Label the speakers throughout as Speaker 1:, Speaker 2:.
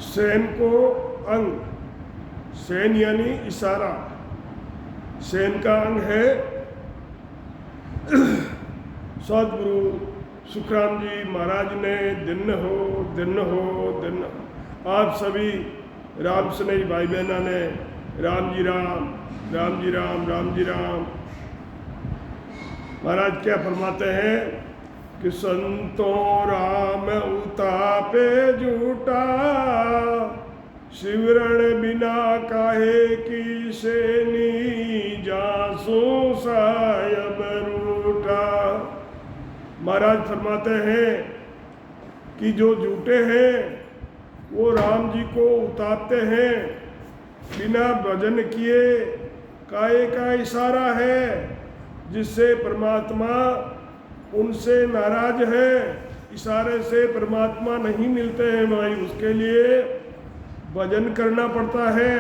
Speaker 1: सेन को अंग, सेन यानी इशारा, सेन का अंग है। सदगुरु सुखराम जी महाराज ने दिन हो दिन हो दिन, आप सभी राम स्नेही भाई बहना ने राम जी राम, राम जी राम, राम जी राम। महाराज क्या फरमाते हैं कि संतों राम उतापे झूठा, शिवरण बिना काहे की सेनी, जासू सायब रूठा। महाराज फरमाते हैं कि जो झूठे हैं वो राम जी को उतारते हैं बिना भजन किए, काहे का इशारा है जिससे परमात्मा उनसे नाराज है। इशारे से परमात्मा नहीं मिलते हैं भाई, उसके लिए भजन करना पड़ता है।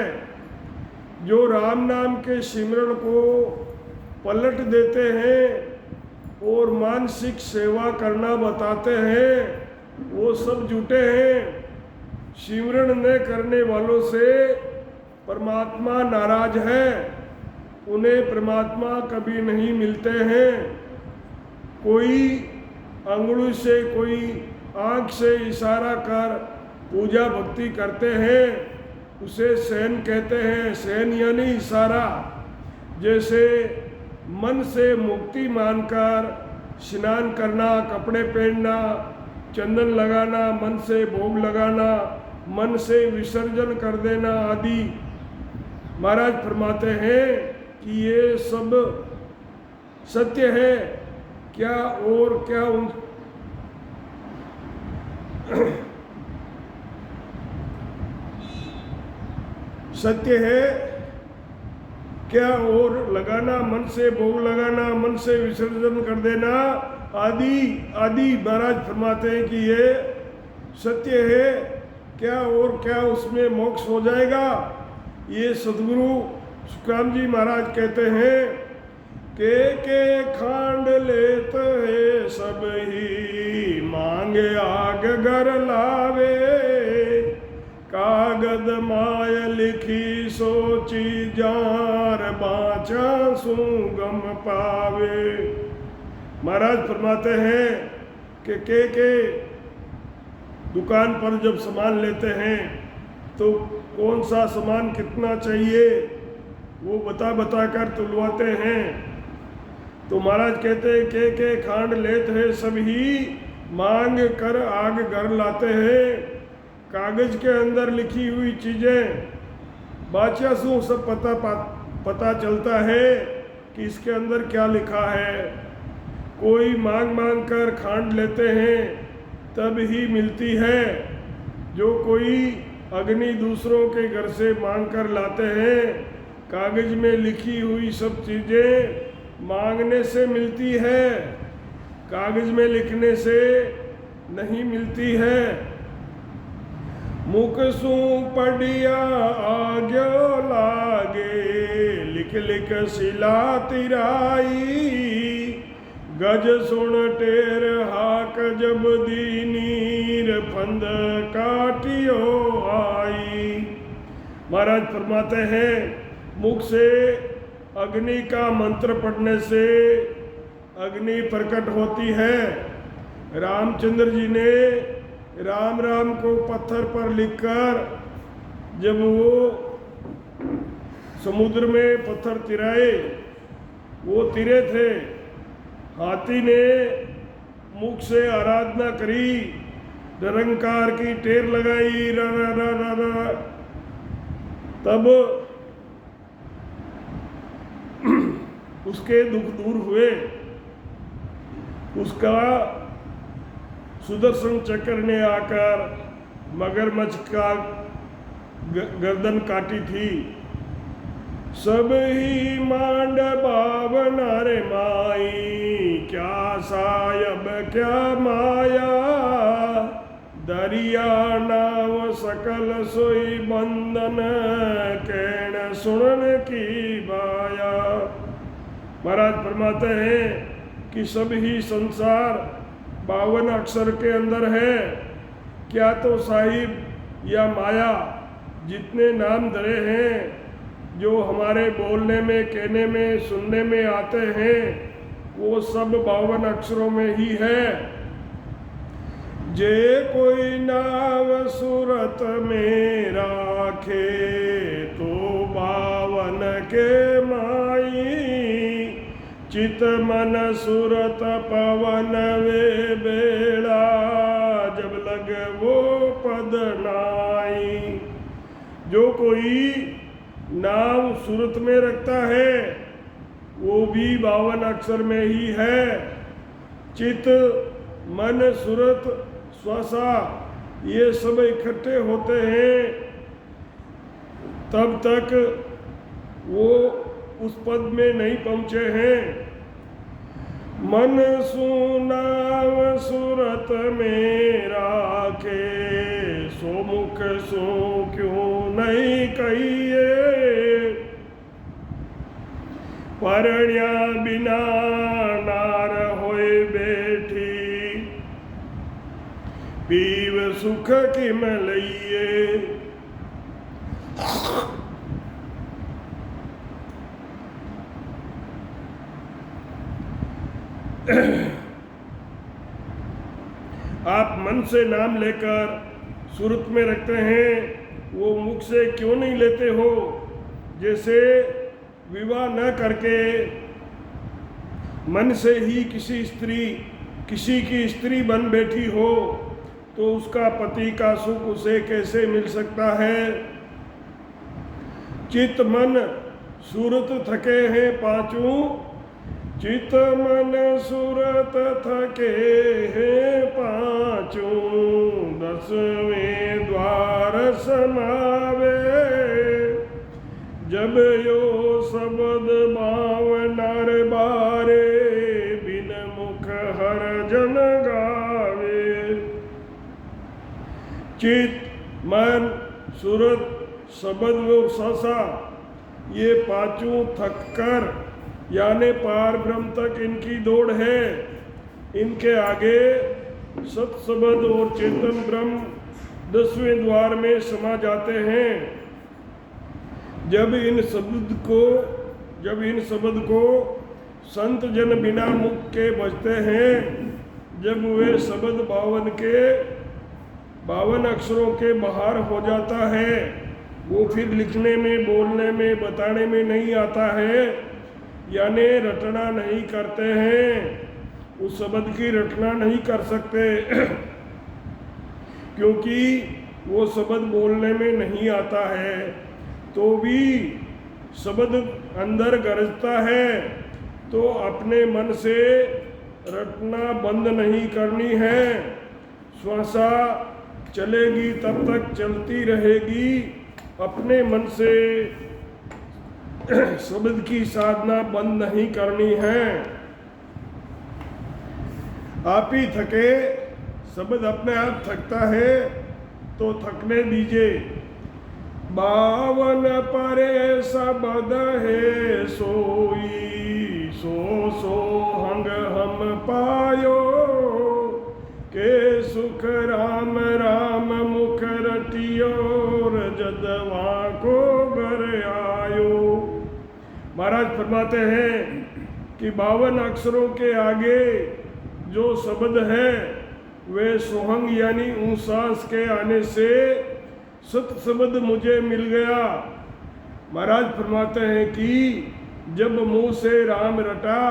Speaker 1: जो राम नाम के सिमरन को पलट देते हैं और मानसिक सेवा करना बताते हैं, वो सब झूठे हैं। सिमरन न करने वालों से परमात्मा नाराज है, उन्हें परमात्मा कभी नहीं मिलते हैं। कोई अंगुली से, कोई आँख से इशारा कर पूजा भक्ति करते हैं, उसे सेन कहते हैं। सेन यानी इशारा। जैसे मन से मुक्ति मानकर स्नान करना, कपड़े पहनना, चंदन लगाना, मन से भोग लगाना, मन से विसर्जन कर देना आदि। महाराज फरमाते हैं कि ये सब सत्य है। क्या और क्या उन सत्य है क्या? और लगाना, मन से भोग लगाना, मन से विसर्जन कर देना आदि आदि। महाराज फरमाते हैं कि ये सत्य है। क्या और क्या उसमें मोक्ष हो जाएगा? ये सदगुरु सुखराम जी महाराज कहते हैं के खांड लेत है सब ही, मांगे आग घर लावे, कागद माय लिखी सोची जार, बाचा सुगम पावे। महाराज फरमाते हैं कि के दुकान पर जब सामान लेते हैं तो कौन सा सामान कितना चाहिए वो बता कर तुलवाते हैं। तो महाराज कहते हैं के खांड लेत है सब ही, मांग कर आग घर लाते हैं। कागज के अंदर लिखी हुई चीज़ें बादशाह से सब पता चलता है कि इसके अंदर क्या लिखा है। कोई मांग कर खांड लेते हैं तब ही मिलती है। जो कोई अग्नि दूसरों के घर से मांग कर लाते हैं, कागज में लिखी हुई सब चीज़ें मांगने से मिलती है, कागज में लिखने से नहीं मिलती है। मुख सू पढ़िया आग्यो लागे, लिख लिख शिला तिराई, गज सुन टेर हाक जब दीनीर, फंद काटियो आई। महाराज फरमाते हैं मुख से अग्नि का मंत्र पढ़ने से अग्नि प्रकट होती है। रामचंद्र जी ने राम राम को पत्थर पर लिखकर जब वो समुद्र में पत्थर तिराए, वो तिरे थे। हाथी ने मुख से आराधना करी, निरंकार की टेर लगाई, रा रा रा रा रा, तब उसके दुख दूर हुए। उसका सुदर्शन चक्र ने आकर मगरमच्छ का गर्दन काटी थी। सब ही मांड बावना रे माई, क्या सायब क्या माया, दरिया नाव सकल सोई बंधन, कहन सुनन की बाया। महाराज फरमाते हैं कि सब ही संसार 52 अक्षर के अंदर है। क्या तो साहिब या माया जितने नाम धरे हैं, जो हमारे बोलने में, कहने में, सुनने में आते हैं, वो सब 52 अक्षरों में ही है। जे कोई नाम सूरत में राखे, तो 52 के माई, चित मन सूरत पवन वे बेड़ा, जब लगे वो पद नाई। जो कोई नाम सूरत में रखता है वो भी 52 अक्षर में ही है। चित, मन, सूरत, श्वासा ये सब इकट्ठे होते हैं, तब तक वो उस पद में नहीं पहुंचे हैं। मन सुनाव सूरत में राखे, सो मुख सो क्यों नहीं कहिए, परण्या बिना नार होए बैठी, पीव सुख किम लइए। आप मन से नाम लेकर सूरत में रखते हैं, वो मुख से क्यों नहीं लेते हो? जैसे विवाह न करके मन से ही किसी की स्त्री बन बैठी हो, तो उसका पति का सुख उसे कैसे मिल सकता है? चित मन सूरत थके हैं पांचों, चित मन सूरत थके हैं पांचों, 10वें द्वार समावे, जब यो शब्द बावनार बारे, बिन मुख हर जन गावे। चित, मन, सूरत, शब्द और श्वासा ये पांचों थककर यानी पार ब्रह्म तक इनकी दौड़ है। इनके आगे सत शब्द और चेतन ब्रह्म 10वें द्वार में समा जाते हैं। जब इन शब्द को संत जन बिना मुख के बजते हैं, जब वे शब्द 52 अक्षरों के बाहर हो जाता है, वो फिर लिखने में, बोलने में, बताने में नहीं आता है, यानी रटना नहीं करते हैं। उस शब्द की रटना नहीं कर सकते क्योंकि वो शब्द बोलने में नहीं आता है। तो भी शब्द अंदर गरजता है, तो अपने मन से रटना बंद नहीं करनी है। श्वासा चलेगी तब तक चलती रहेगी, अपने मन से शब्द की साधना बंद नहीं करनी है। आप ही थके, शब्द अपने आप थकता है तो थकने दीजिए। 52 परे शब्द है सोई, सो हंग हम पायो, के सुख राम राम मुख रटियो, जदवा को घर आयो। महाराज फरमाते हैं कि 52 अक्षरों के आगे जो शब्द है वे सोहंग यानी ऊंसास के आने से सत शब्द मुझे मिल गया। महाराज फरमाते हैं कि जब मुंह से राम रटा,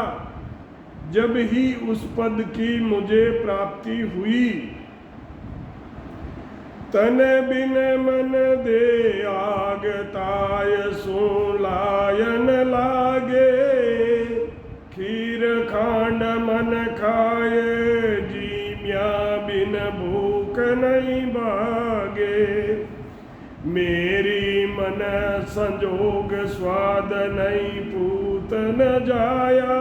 Speaker 1: जब ही उस पद की मुझे प्राप्ति हुई। तन बिन मन दे आगताय, सो लायन लागे, खीर खांड मन खाए, जीम्या बिन भूख नहीं भागे। मेरी मन संजोग स्वाद नहीं पूत न जाया,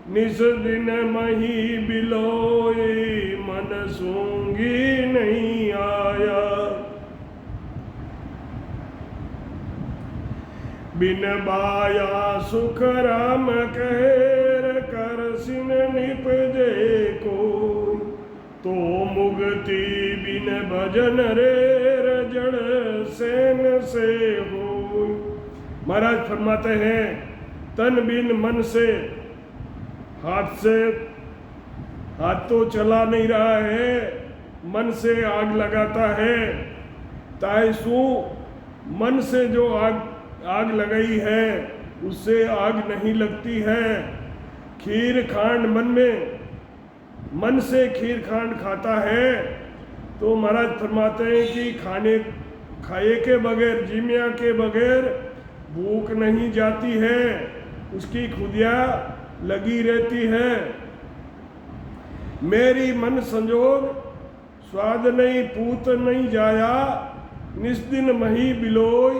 Speaker 1: निस दिन मही बिलोए, मन सूंगी नहीं आया। बिन बाया सुख राम कहर, कर सिन निपजे को, तो मुक्ति बिन भजन रे रजड़ सेन से हो। महाराज फरमाते हैं तन बिन मन से, हाथ तो चला नहीं रहा है, मन से आग लगाता है। ताइसु मन से जो आग लगाई है उससे आग नहीं लगती है। खीर खांड मन से खीर खांड खाता है तो महाराज फरमाते हैं कि खाए के बगैर, जीमिया के बगैर भूख नहीं जाती है, उसकी खुदिया लगी रहती है। मेरी मन संजोग स्वाद नहीं पूत नहीं जाया, निस्दिन मही बिलोय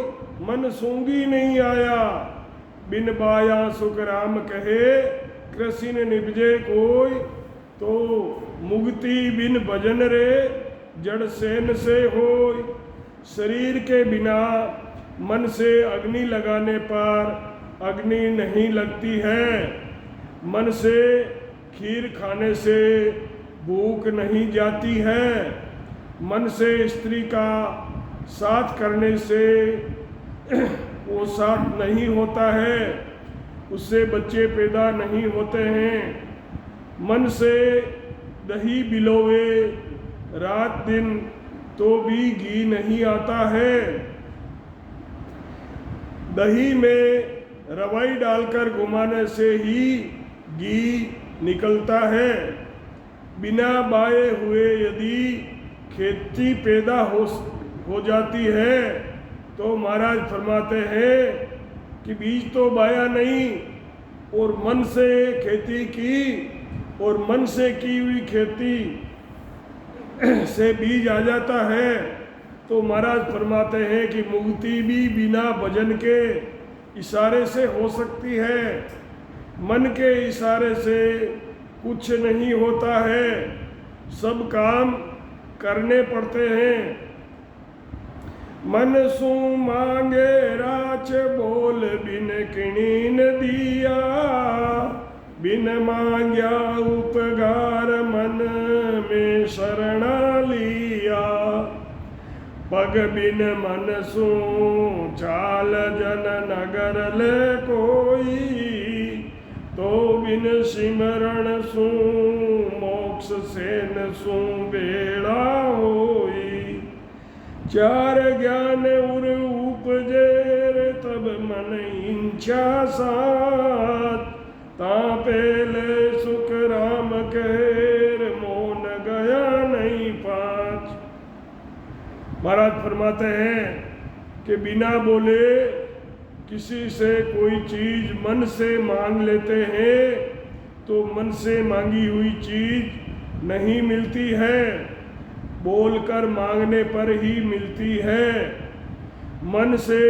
Speaker 1: मन सूंगी नहीं आया। बिन बाया सुख राम कहे कृषि ने निपजे कोई, तो मुक्ति बिन भजन रे जड़ सेन से होय। शरीर के बिना मन से अग्नि लगाने पर अग्नि नहीं लगती है, मन से खीर खाने से भूख नहीं जाती है, मन से स्त्री का साथ करने से वो साथ नहीं होता है, उससे बच्चे पैदा नहीं होते हैं। मन से दही बिलोवे रात दिन तो भी घी नहीं आता है। दही में रवाई डालकर घुमाने से ही घी निकलता है। बिना बाए हुए यदि खेती पैदा हो जाती है तो महाराज फरमाते हैं कि बीज तो बाया नहीं और मन से खेती की, और मन से की हुई खेती से बीज आ जाता है। तो महाराज फरमाते हैं कि मुक्ति भी बिना भजन के इशारे से हो सकती है। मन के इशारे से कुछ नहीं होता है, सब काम करने पड़ते हैं। मन सु मांगे राच बोल बिन किणीन दिया, बिन मांग्या उपगार मन में शरणा लिया। पग बिन मन सु चाल जन नगर ले कोई, तो बिन सिमरण सु मोक्ष सेन सु बेड़ा होई। चार ज्ञान उर उपजेर तब मन इंचा साथ, ता पेले सुख राम केर मोन गया नहीं पाँच। महाराज फरमाते हैं कि बिना बोले किसी से कोई चीज मन से मांग लेते हैं तो मन से मांगी हुई चीज नहीं मिलती है, बोलकर मांगने पर ही मिलती है। मन से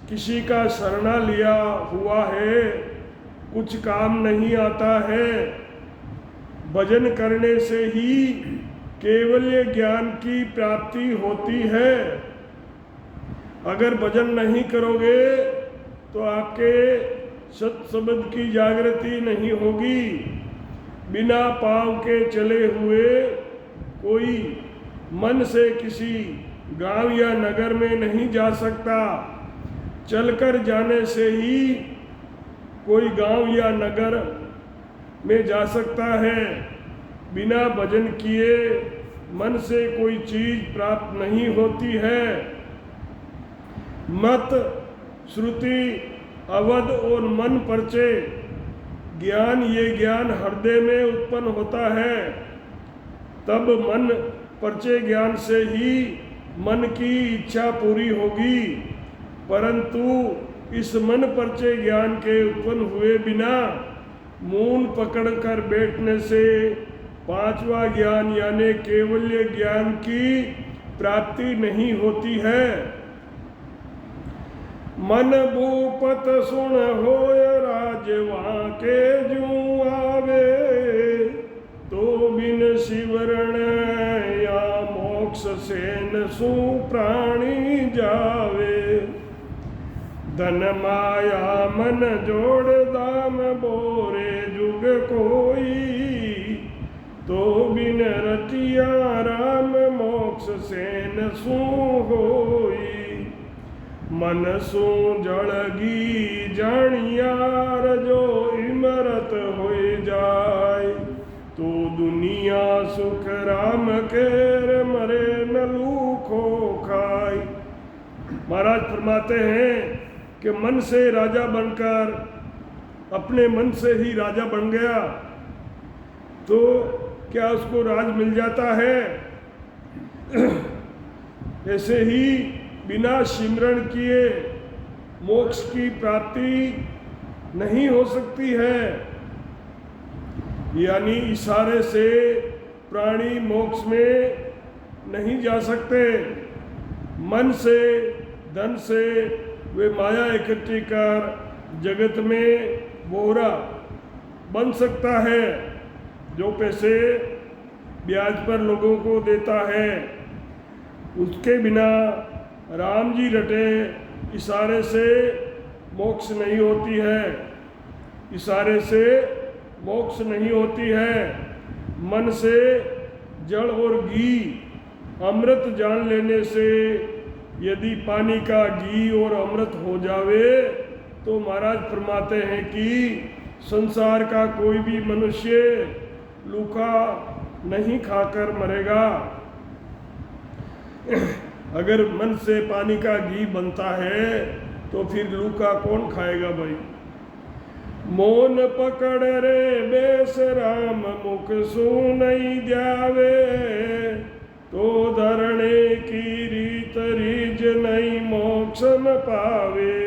Speaker 1: किसी का शरणा लिया हुआ है, कुछ काम नहीं आता है। भजन करने से ही केवल ज्ञान की प्राप्ति होती है। अगर भजन नहीं करोगे तो आपके सत शब्द की जागृति नहीं होगी। बिना पाँव के चले हुए कोई मन से किसी गांव या नगर में नहीं जा सकता। चलकर जाने से ही कोई गांव या नगर में जा सकता है। बिना भजन किए मन से कोई चीज प्राप्त नहीं होती है। मत, श्रुति, अवध और मन परचे ज्ञान, ये ज्ञान हृदय में उत्पन्न होता है। तब मन परचे ज्ञान से ही मन की इच्छा पूरी होगी। परंतु इस मन परचे ज्ञान के उत्पन्न हुए बिना मून पकड़कर बैठने से पांचवा ज्ञान यानी केवल्य ज्ञान की प्राप्ति नहीं होती है। मन भूपत सुन होय राजवा के जू आवे, तो बिन शिवरण या मोक्ष सेन सु प्राणी जावे। धन माया मन जोड़ दाम बोरे जुग कोई, तो बिन रटिया राम मोक्ष से न सू होई। मन सू जड़गी जानियार जो इमरत हो जाए। तो दुनिया सुख राम केर मरे न लूखो खाई। महाराज फरमाते हैं कि मन से राजा बनकर अपने मन से ही राजा बन गया तो क्या उसको राज मिल जाता है? ऐसे ही बिना सिमरण किए मोक्ष की प्राप्ति नहीं हो सकती है। यानी इशारे से प्राणी मोक्ष में नहीं जा सकते। मन से, धन से वे माया इकट्ठी कर जगत में बोरा बन सकता है, जो पैसे ब्याज पर लोगों को देता है। उसके बिना राम जी रटे इशारे से मोक्ष नहीं होती है। इशारे से मोक्ष नहीं होती है। मन से जल और घी अमृत जान लेने से यदि पानी का घी और अमृत हो जावे तो महाराज फरमाते हैं कि संसार का कोई भी मनुष्य लूखा नहीं खाकर मरेगा। अगर मन से पानी का घी बनता है तो फिर लूखा कौन खाएगा भाई? मोन पकड़ रे बेस राम मुख सू नहीं जावे। तो धरणे की रीत रीज नहीं मोक्ष न पावे।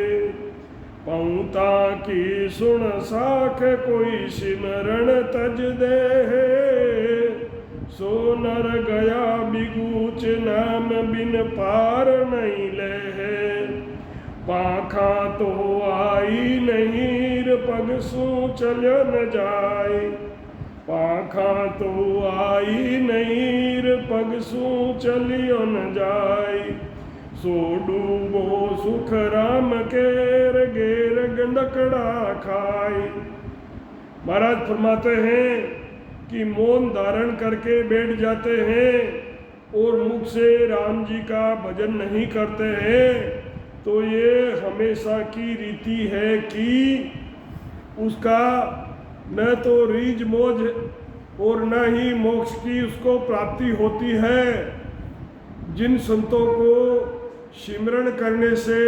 Speaker 1: पौता की सुन साख कोई सिमरण तज दे। सो नर गया बिगूच नाम बिन पार नहीं ले। पाखा तो आई नहीं पग सू चल न जाए। पाखा तो आई नहीं पग सू चलियो न जाए। सो डूबो सुख राम केर गेर गंडकड़ा खाए। महाराज फरमाते हैं कि मौन धारण करके बैठ जाते हैं और मुख से राम जी का भजन नहीं करते हैं तो ये हमेशा की रीति है कि उसका न तो रीज मौज और न ही मोक्ष की उसको प्राप्ति होती है। जिन संतों को सिमरण करने से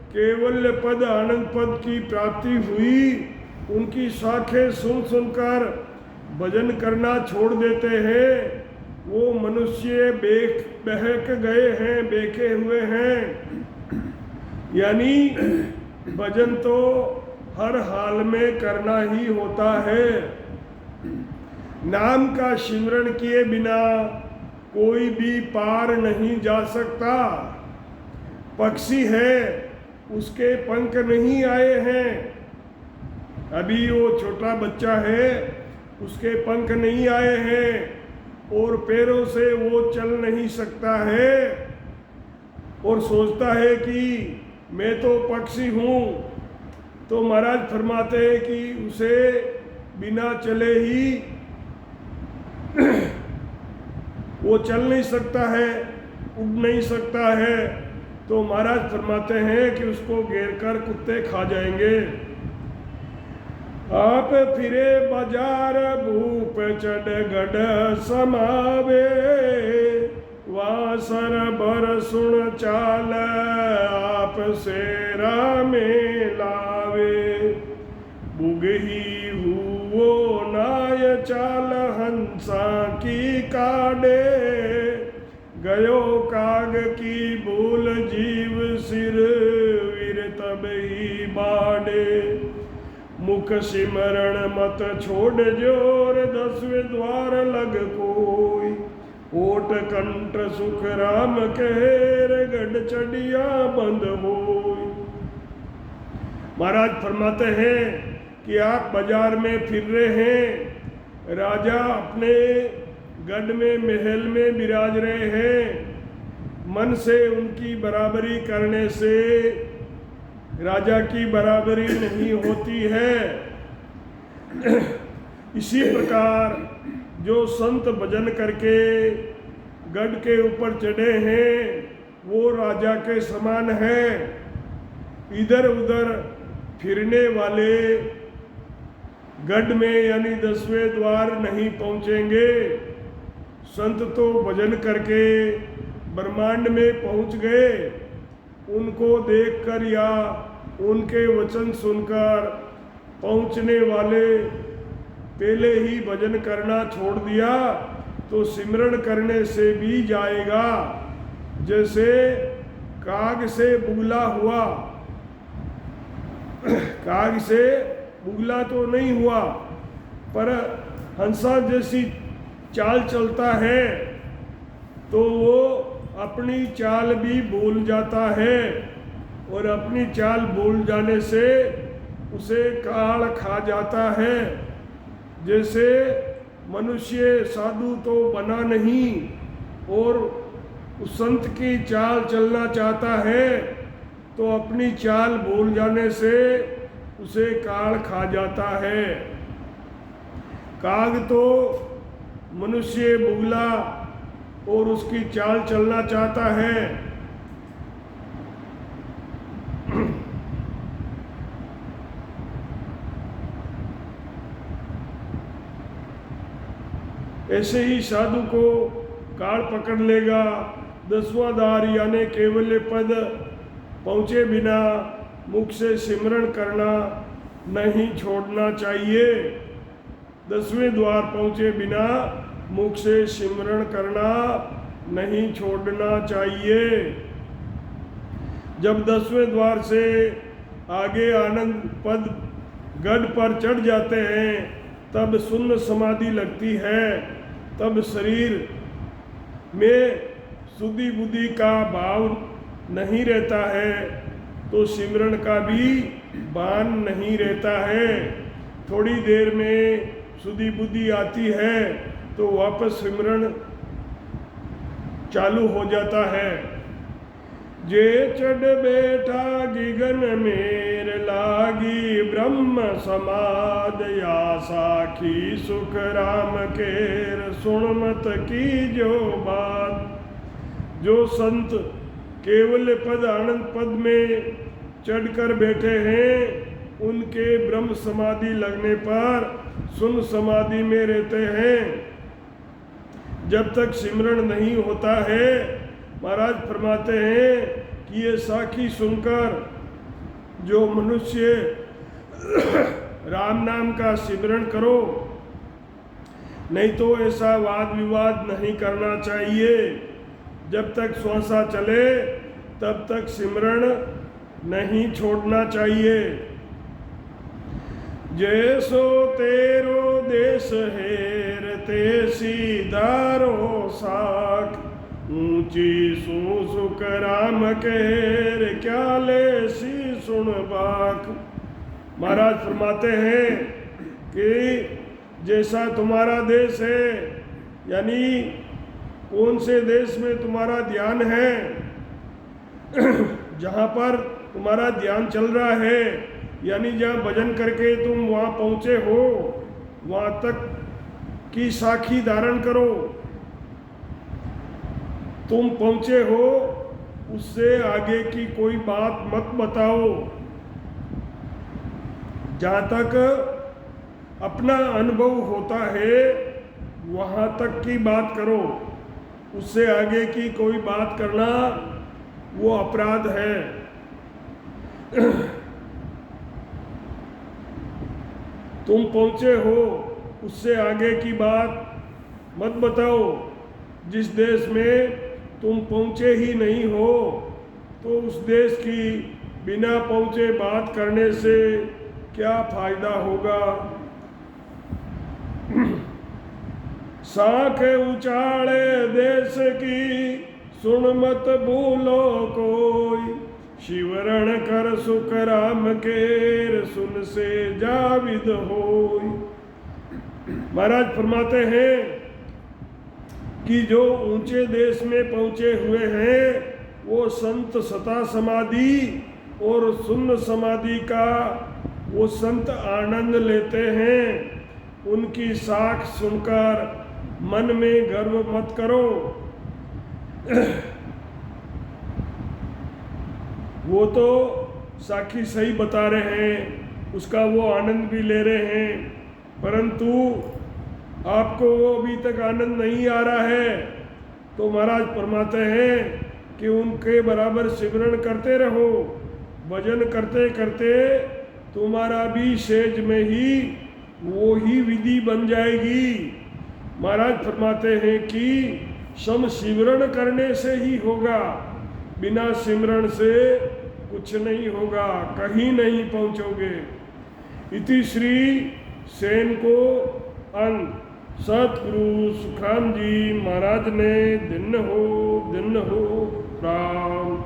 Speaker 1: केवल पद आनंद पद की प्राप्ति हुई, उनकी शाखें सुन सुनकर भजन करना छोड़ देते हैं। वो मनुष्य बहक गए हैं, बेके हुए हैं। यानी भजन तो हर हाल में करना ही होता है। नाम का सिमरण किए बिना कोई भी पार नहीं जा सकता। पक्षी है, उसके पंख नहीं आए हैं। अभी वो छोटा बच्चा है, उसके पंख नहीं आए हैं और पैरों से वो चल नहीं सकता है और सोचता है कि मैं तो पक्षी हूँ। तो महाराज फरमाते हैं कि उसे बिना चले ही वो चल नहीं सकता है, उड़ नहीं सकता है। तो महाराज फरमाते हैं कि उसको घेर कर कुत्ते खा जाएंगे। आप फिरे बाजार भूप चढ़ गढ़ समावे। वासर बर सुन चाल आप सेरा में लावे। बुगही हुओ नाय चाल हंसा की काडे। गयो काग की भूल जीव सिर वीर तब ही बाडे। मुख सिमरण मत छोड़ जोर 10वें द्वार लग कोई। ओट कंठ सुख राम कहर गढ़ चढ़िया बंद होई। महाराज फरमाते हैं कि आप बाजार में फिर रहे हैं, राजा अपने गढ़ में महल में विराज रहे हैं। मन से उनकी बराबरी करने से राजा की बराबरी नहीं होती है। इसी प्रकार जो संत भजन करके गढ़ के ऊपर चढ़े हैं वो राजा के समान है। इधर उधर फिरने वाले गढ़ में यानी 10वें द्वार नहीं पहुंचेंगे। संत तो भजन करके ब्रह्मांड में पहुंच गए। उनको देखकर या उनके वचन सुनकर पहुंचने वाले पहले ही भजन करना छोड़ दिया तो सिमरण करने से भी जाएगा। जैसे काग से बुगला हुआ, काग से बुगला तो नहीं हुआ पर हंसा जैसी चाल चलता है तो वो अपनी चाल भी भूल जाता है और अपनी चाल भूल जाने से उसे काल खा जाता है। जैसे मनुष्य साधु तो बना नहीं और उस संत की चाल चलना चाहता है तो अपनी चाल भूल जाने से उसे काल खा जाता है। काग तो मनुष्य बुगला और उसकी चाल चलना चाहता है। ऐसे ही साधु को काल पकड़ लेगा। 10वां द्वार यानी केवल्य पद पहुँचे बिना मुख से सिमरण करना नहीं छोड़ना चाहिए। 10वें द्वार पहुँचे बिना मुख से सिमरण करना नहीं छोड़ना चाहिए। जब 10वें द्वार से आगे आनंद पद गढ़ पर चढ़ जाते हैं तब शून्य समाधि लगती है। तब शरीर में शुद्धि बुद्धि का भाव नहीं रहता है तो सिमरण का भी भान नहीं रहता है। थोड़ी देर में शुद्धि बुद्धि आती है तो वापस सिमरण चालू हो जाता है। जे चढ़ बैठा गिगन मेर लागी ब्रह्म समाद या साखी सुख राम केर सुन मत की जो बात। जो संत केवल पद आनंद पद में चढ़कर बैठे हैं उनके ब्रह्म समाधि लगने पर सुन समाधि में रहते हैं। जब तक सिमरण नहीं होता है महाराज फरमाते हैं कि ये साखी सुनकर जो मनुष्य राम नाम का सिमरण करो। नहीं तो ऐसा वाद विवाद नहीं करना चाहिए। जब तक श्वासा चले तब तक सिमरण नहीं छोड़ना चाहिए। जैसो तेरो देश हेर तेसी दारो साख ऊंची सुख राम केर क्या ले सी सुन बाक। महाराज फरमाते हैं कि जैसा तुम्हारा देश है यानी कौन से देश में तुम्हारा ध्यान है, जहाँ पर तुम्हारा ध्यान चल रहा है यानी जहाँ भजन करके तुम वहाँ पहुँचे हो वहाँ तक की साखी धारण करो। तुम पहुँचे हो उससे आगे की कोई बात मत बताओ। जहाँ तक अपना अनुभव होता है वहाँ तक की बात करो। उससे आगे की कोई बात करना वो अपराध है। तुम पहुँचे हो उससे आगे की बात मत बताओ। जिस देश में तुम पहुँचे ही नहीं हो तो उस देश की बिना पहुँचे बात करने से क्या फायदा होगा। साख उचाले देश की सुन मत भूलो कोई शिवरण कर सुख राम केर सुन से जाविद होई। महाराज फरमाते हैं कि जो ऊंचे देश में पहुंचे हुए हैं वो संत सता समाधि और शून्य समाधि का वो संत आनंद लेते हैं। उनकी साख सुनकर मन में गर्व मत करो। वो तो साखी सही बता रहे हैं, उसका वो आनंद भी ले रहे हैं, परंतु आपको वो अभी तक आनंद नहीं आ रहा है। तो महाराज फरमाते हैं कि उनके बराबर सिमरण करते रहो। भजन करते करते तुम्हारा भी सेज में ही वो ही विधि बन जाएगी। महाराज फरमाते हैं कि सम सिमरण करने से ही होगा, बिना सिमरण से कुछ नहीं होगा, कहीं नहीं पहुंचोगे। इति श्री सेन को अंग सतगुरु सुखराम जी महाराज ने दिन हो राम।